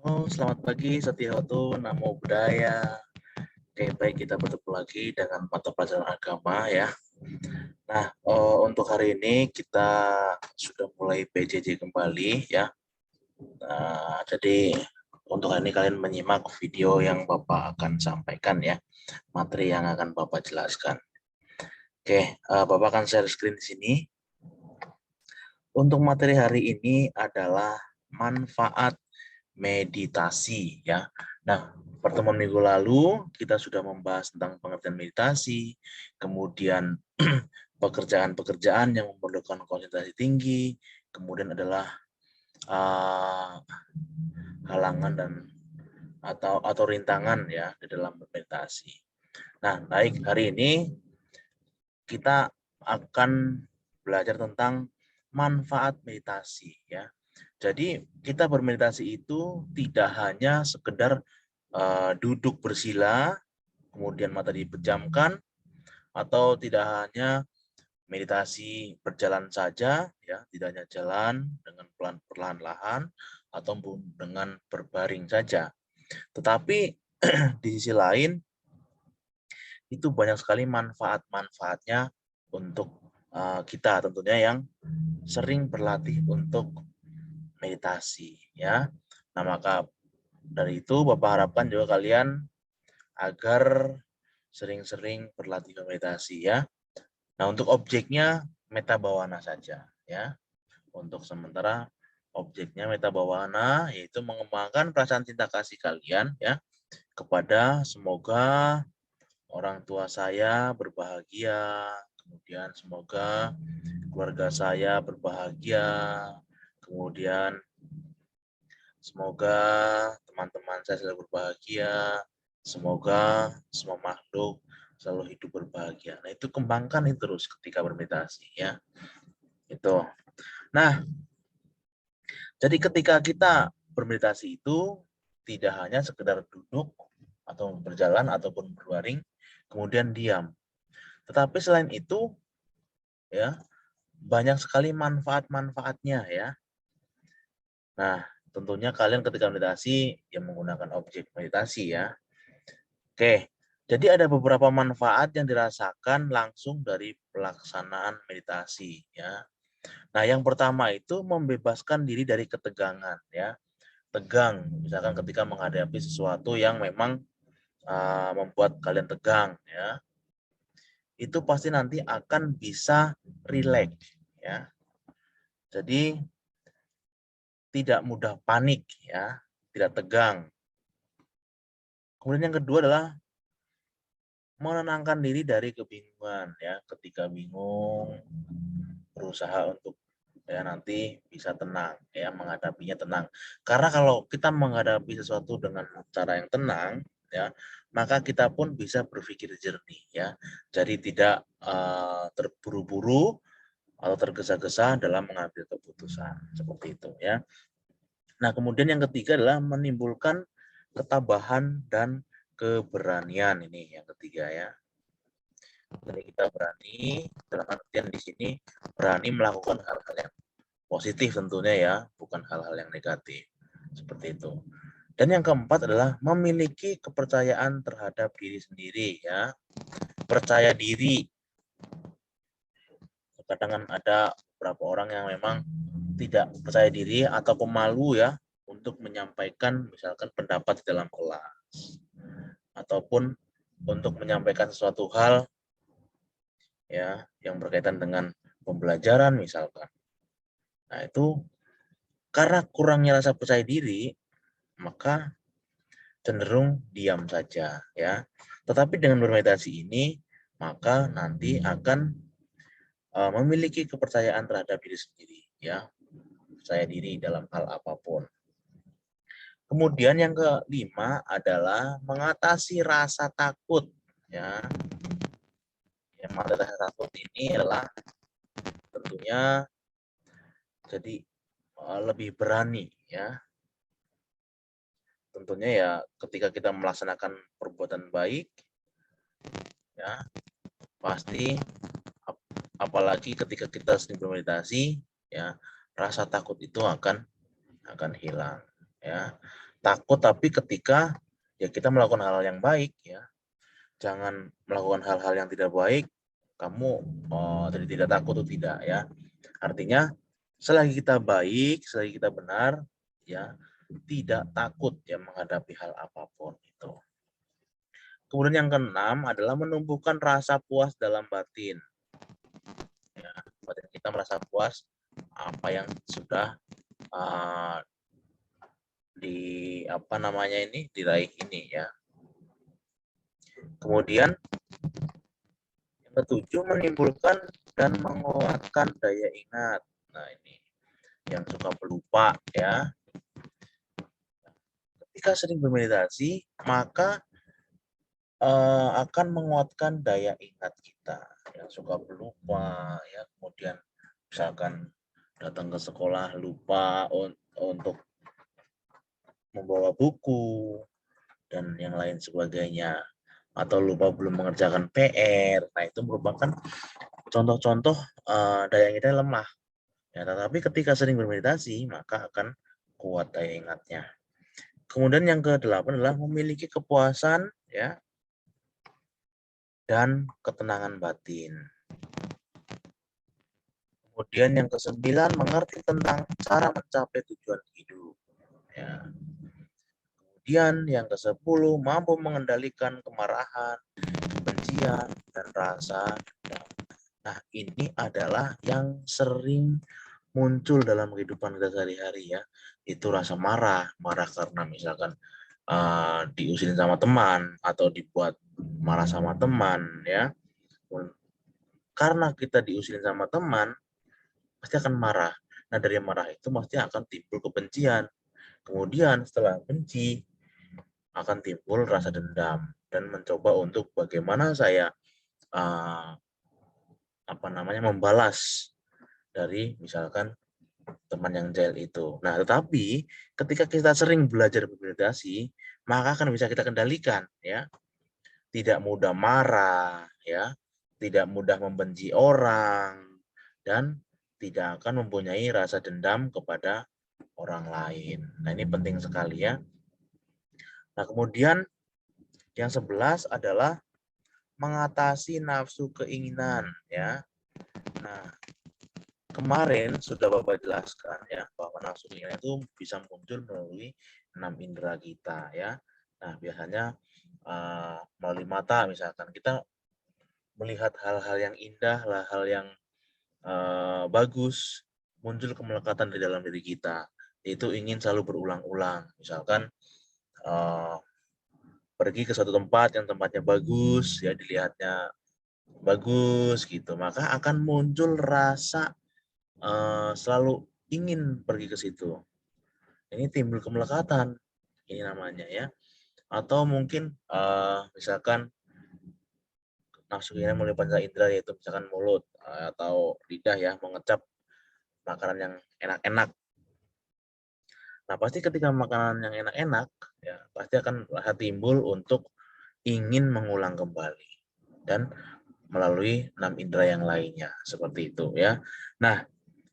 Selamat pagi Setiawato, Namo Buddhaya. Oke, baik, kita bertemu lagi dengan mata pelajaran agama ya. Nah, untuk hari ini kita sudah mulai PJJ kembali ya. Nah, jadi untuk hari ini kalian menyimak video yang Bapak akan sampaikan ya, materi yang akan Bapak jelaskan. Oke, Bapak akan share screen di sini. Untuk materi hari ini adalah manfaat meditasi ya. Nah, pertemuan minggu lalu kita sudah membahas tentang pengertian meditasi, kemudian pekerjaan-pekerjaan yang memerlukan konsentrasi tinggi, kemudian adalah halangan dan atau rintangan ya di dalam meditasi. Nah, baik, hari ini kita akan belajar tentang manfaat meditasi ya. Jadi kita bermeditasi itu tidak hanya sekedar duduk bersila, kemudian mata dipejamkan, atau tidak hanya meditasi berjalan saja, ya, tidak hanya jalan dengan perlahan-lahan ataupun dengan berbaring saja. Tetapi di sisi lain itu banyak sekali manfaat-manfaatnya untuk kita tentunya yang sering berlatih untuk meditasi ya. Nah, maka dari itu Bapak harapkan juga kalian agar sering-sering berlatih meditasi ya. Nah, untuk objeknya meta bawana saja ya. Untuk sementara objeknya meta bawana yaitu mengembangkan perasaan cinta kasih kalian ya kepada semoga orang tua saya berbahagia, kemudian semoga keluarga saya berbahagia, kemudian semoga teman-teman saya selalu berbahagia, semoga semua makhluk selalu hidup berbahagia. Nah, itu kembangkan itu terus ketika bermeditasi ya. Itu. Nah, jadi ketika kita bermeditasi itu tidak hanya sekedar duduk atau berjalan ataupun berbaring kemudian diam. Tetapi selain itu ya, banyak sekali manfaat-manfaatnya ya. Nah, tentunya kalian ketika meditasi yang menggunakan objek meditasi ya. Oke, jadi ada beberapa manfaat yang dirasakan langsung dari pelaksanaan meditasi ya. Nah, yang pertama itu membebaskan diri dari ketegangan ya. Tegang, misalkan ketika menghadapi sesuatu yang memang membuat kalian tegang ya. Itu pasti nanti akan bisa rileks ya. Jadi tidak mudah panik ya, tidak tegang. Kemudian yang kedua adalah menenangkan diri dari kebingungan ya. Ketika bingung, berusaha untuk ya nanti bisa tenang ya, menghadapinya tenang. Karena kalau kita menghadapi sesuatu dengan cara yang tenang ya, maka kita pun bisa berpikir jernih ya. Jadi tidak terburu-buru atau tergesa-gesa dalam mengambil keputusan seperti itu ya. Nah, kemudian yang ketiga adalah menimbulkan ketabahan dan keberanian, ini yang ketiga ya. Jadi kita berani, dalam artian di sini berani melakukan hal-hal yang positif tentunya ya, bukan hal-hal yang negatif. Seperti itu. Dan yang keempat adalah memiliki kepercayaan terhadap diri sendiri ya. Percaya diri. Kadang ada beberapa orang yang memang tidak percaya diri atau pemalu ya untuk menyampaikan misalkan pendapat di dalam kelas ataupun untuk menyampaikan sesuatu hal ya yang berkaitan dengan pembelajaran misalkan. Nah, itu karena kurangnya rasa percaya diri maka cenderung diam saja ya. Tetapi dengan bermeditasi ini maka nanti akan memiliki kepercayaan terhadap diri sendiri ya. Percaya diri dalam hal apapun. Kemudian yang kelima adalah mengatasi rasa takut ya. Yang mengatasi rasa takut ini adalah tentunya jadi lebih berani ya. Tentunya ya ketika kita melaksanakan perbuatan baik ya pasti apalagi ketika kita sering bermeditasi ya rasa takut itu akan hilang ya. takut tapi ketika ya kita melakukan hal yang baik ya. Jangan melakukan hal-hal yang tidak baik, kamu tidak takut atau tidak ya. Artinya selagi kita baik, selagi kita benar, ya tidak takut ya menghadapi hal apapun itu. Kemudian yang keenam adalah menumbuhkan rasa puas dalam batin. Ya, batin kita merasa puas apa yang sudah diraih ini ya. Kemudian yang ketujuh, menimbulkan dan menguatkan daya ingat. Nah ini yang suka pelupa ya. Ketika sering bermeditasi, maka akan menguatkan daya ingat kita. Yang suka pelupa ya, kemudian misalkan datang ke sekolah lupa untuk membawa buku dan yang lain sebagainya, atau lupa belum mengerjakan PR. Nah itu merupakan contoh-contoh daya ingatnya lemah. Ya, tetapi ketika sering bermeditasi maka akan kuat daya ingatnya. Kemudian yang ke-8 adalah memiliki kepuasan ya dan ketenangan batin. Kemudian yang ke-9, mengerti tentang cara mencapai tujuan hidup. Ya. Kemudian yang ke-10, mampu mengendalikan kemarahan, kebencian, dan rasa dendam. Nah, ini adalah yang sering muncul dalam kehidupan kita sehari-hari ya. Itu rasa marah karena misalkan diusilin sama teman atau dibuat marah sama teman ya. Karena kita diusilin sama teman, pasti akan marah. Nah, dari marah itu pasti akan timbul kebencian. Kemudian setelah benci akan timbul rasa dendam dan mencoba untuk bagaimana saya membalas dari misalkan teman yang jahil itu. Nah, tetapi ketika kita sering belajar bermeditasi, maka akan bisa kita kendalikan ya. Tidak mudah marah ya, tidak mudah membenci orang, dan tidak akan mempunyai rasa dendam kepada orang lain. Nah, ini penting sekali ya. Nah, kemudian yang 11 adalah mengatasi nafsu keinginan ya. Nah, kemarin sudah Bapak jelaskan ya bahwa nafsu keinginan itu bisa muncul melalui 6 indera kita ya. Nah, biasanya melalui mata misalkan kita melihat hal-hal yang indah, hal-hal yang bagus, muncul kemelekatan di dalam diri kita. Itu ingin selalu berulang-ulang. Misalkan pergi ke suatu tempat yang tempatnya bagus, ya dilihatnya bagus gitu, maka akan muncul rasa selalu ingin pergi ke situ. Ini timbul kemelekatan, ini namanya ya. Atau mungkin misalkan nafsu keinginan mulai panca indera, yaitu misalkan mulut atau lidah ya, mengecap makanan yang enak-enak. Nah, pasti ketika makanan yang enak-enak ya pasti akan timbul untuk ingin mengulang kembali dan melalui 6 indera yang lainnya seperti itu ya. Nah,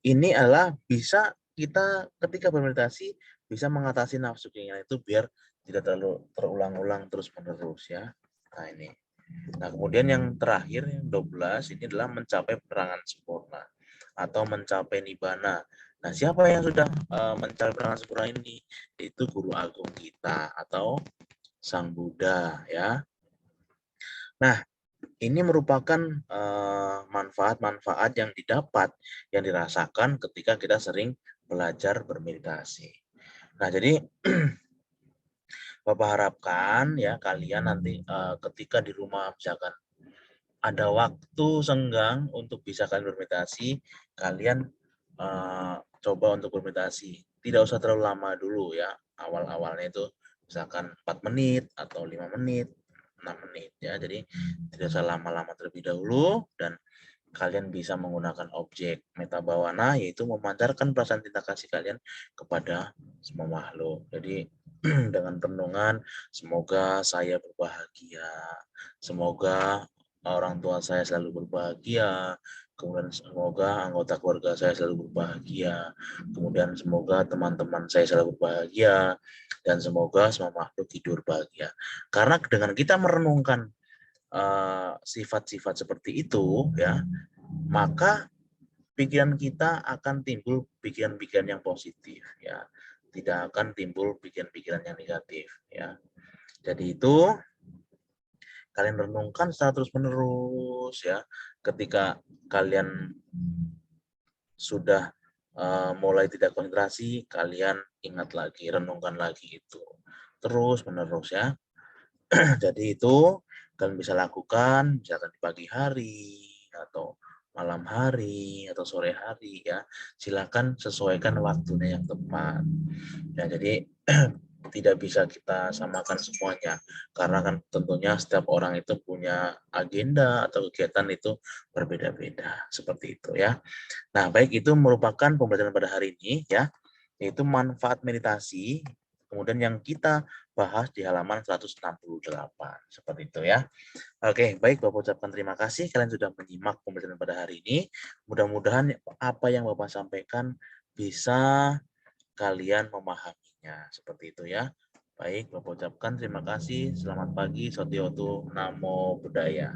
ini adalah bisa kita ketika bermeditasi bisa mengatasi nafsu keinginan itu biar tidak terlalu terulang-ulang terus-menerus ya. Nah, ini. Nah, kemudian yang terakhir yang 12 ini adalah mencapai penerangan sempurna atau mencapai nibbana. Nah, siapa yang sudah mencapai penerangan sempurna ini? Itu guru agung kita atau Sang Buddha ya. Nah, ini merupakan manfaat-manfaat yang didapat, yang dirasakan ketika kita sering belajar bermeditasi. Nah, jadi Bapak harapkan ya kalian nanti ketika di rumah misalkan ada waktu senggang untuk bisa kalian bermeditasi, kalian coba untuk bermeditasi. Tidak usah terlalu lama dulu ya, awal-awalnya itu misalkan 4 menit atau 5 menit, 6 menit ya. Jadi tidak usah lama-lama terlebih dahulu dan kalian bisa menggunakan objek meta bawana, yaitu memancarkan perasaan cinta kasih kalian kepada semua makhluk. Jadi dengan renungan, semoga saya berbahagia, semoga orang tua saya selalu berbahagia, kemudian semoga anggota keluarga saya selalu berbahagia, kemudian semoga teman-teman saya selalu berbahagia, dan semoga semua makhluk hidup bahagia. Karena dengan kita merenungkan sifat-sifat seperti itu, ya, maka pikiran kita akan timbul pikiran-pikiran yang positif, ya, tidak akan timbul pikiran-pikiran yang negatif, ya. Jadi itu kalian renungkan secara terus-menerus, ya. Ketika kalian sudah mulai tidak konsentrasi, kalian ingat lagi, renungkan lagi itu terus-menerus, ya. Jadi itu kalian bisa lakukan misalkan di pagi hari atau malam hari atau sore hari, ya. Silakan sesuaikan waktunya yang tepat. Ya, jadi tidak bisa kita samakan semuanya karena kan tentunya setiap orang itu punya agenda atau kegiatan itu berbeda-beda seperti itu, ya. Nah, baik, itu merupakan pembelajaran pada hari ini, ya, yaitu manfaat meditasi. Kemudian yang kita bahas di halaman 168 seperti itu, ya. Oke, baik, Bapak ucapkan terima kasih kalian sudah menyimak pembelajaran pada hari ini. Mudah-mudahan apa yang Bapak sampaikan bisa kalian memahaminya seperti itu, ya. Baik, Bapak ucapkan terima kasih. Selamat pagi, Sotiotu, Namo Buddhaya.